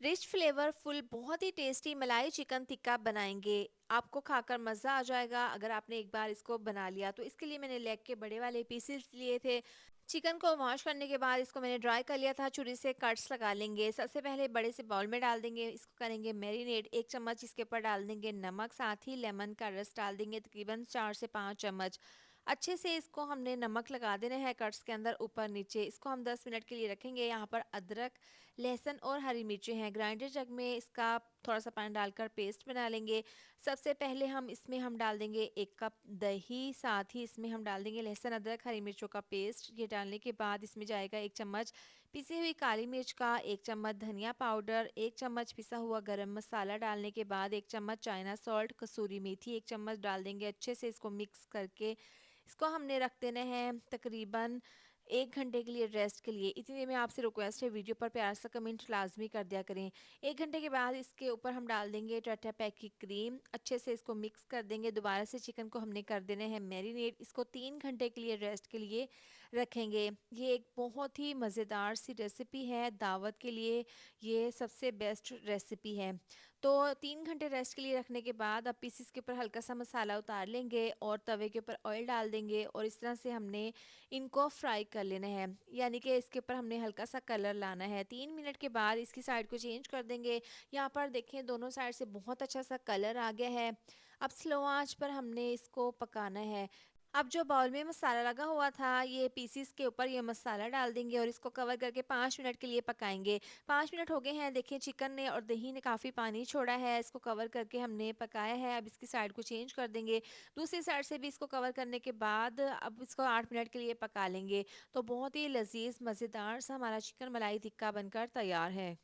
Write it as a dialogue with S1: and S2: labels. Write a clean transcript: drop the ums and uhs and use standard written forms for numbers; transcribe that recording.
S1: Rich flavourful बहुत ही tasty मलाई chicken tikka बनाएंगे। आपको खाकर मज़ा आ जाएगा अगर आपने एक बार इसको बना लिया तो। इसके लिए मैंने लेग के बड़े वाले पीसेस लिए थे। चिकन को वॉश करने के बाद इसको मैंने ड्राई कर लिया था, छुरी से कट्स लगा लेंगे। सबसे पहले बड़े से बाउल में डाल देंगे, इसको करेंगे मैरिनेट। 1 चम्मच इसके ऊपर डाल देंगे नमक, साथ ही लेमन का रस डाल देंगे तकरीबन 4 से 5 चम्मच। अच्छे से इसको हमने नमक लगा देना है कट्स के अंदर ऊपर नीचे। इसको हम 10 मिनट के लिए रखेंगे। यहाँ पर अदरक, लहसुन और हरी मिर्चें हैं। ग्राइंडर जग में इसका थोड़ा सा पानी डालकर पेस्ट बना लेंगे। सबसे पहले हम डाल देंगे 1 कप दही, साथ ही इसमें हम डाल देंगे लहसुन, अदरक, हरी मिर्चों का पेस्ट। ये डालने के बाद इसमें जाएगा 1 चम्मच पिसी हुई काली मिर्च का, 1 चम्मच धनिया पाउडर, 1 चम्मच पिसा हुआ गरम मसाला डालने के बाद 1 चम्मच चाइना सॉल्ट, कसूरी मेथी 1 चम्मच डाल देंगे। अच्छे से इसको मिक्स करके इसको हमने रख देना है तकरीबन 1 घंटे के लिए रेस्ट के लिए। इतनी में आपसे रिक्वेस्ट है, वीडियो पर प्यार सा कमेंट लाजमी कर दिया करें। 1 घंटे के बाद इसके ऊपर हम डाल देंगे टाटा पैक की क्रीम। अच्छे से इसको मिक्स कर देंगे। दोबारा से चिकन को हमने कर देना है मैरिनेट। इसको 3 घंटे के लिए रेस्ट के लिए रखेंगे। ये एक बहुत ही मज़ेदार सी रेसिपी है दावत के लिए। ये सबसे बेस्ट रेसिपी है। तो 3 घंटे रेस्ट के लिए रखने के बाद अब पीसीस के ऊपर हल्का सा मसाला उतार लेंगे और तवे के ऊपर ऑयल डाल देंगे और इस तरह से हमने इनको फ्राई कर लेना है। यानी कि इसके ऊपर हमने हल्का सा कलर लाना है। 3 मिनट के बाद इसकी साइड को चेंज कर देंगे। यहाँ पर देखें दोनों साइड से बहुत अच्छा सा कलर आ गया है। अब स्लो आंच पर हमने इसको पकाना है। अब जो बाउल में मसाला लगा हुआ था ये पीसीस के ऊपर ये मसाला डाल देंगे और इसको कवर करके 5 मिनट के लिए पकाएंगे। 5 मिनट हो गए हैं, देखिए चिकन ने और दही ने काफ़ी पानी छोड़ा है। इसको कवर करके हमने पकाया है। अब इसकी साइड को चेंज कर देंगे। दूसरी साइड से भी इसको कवर करने के बाद अब इसको 8 मिनट के लिए पका लेंगे। तो बहुत ही लजीज मज़ेदार सा हमारा चिकन मलाई टिक्का बनकर तैयार है।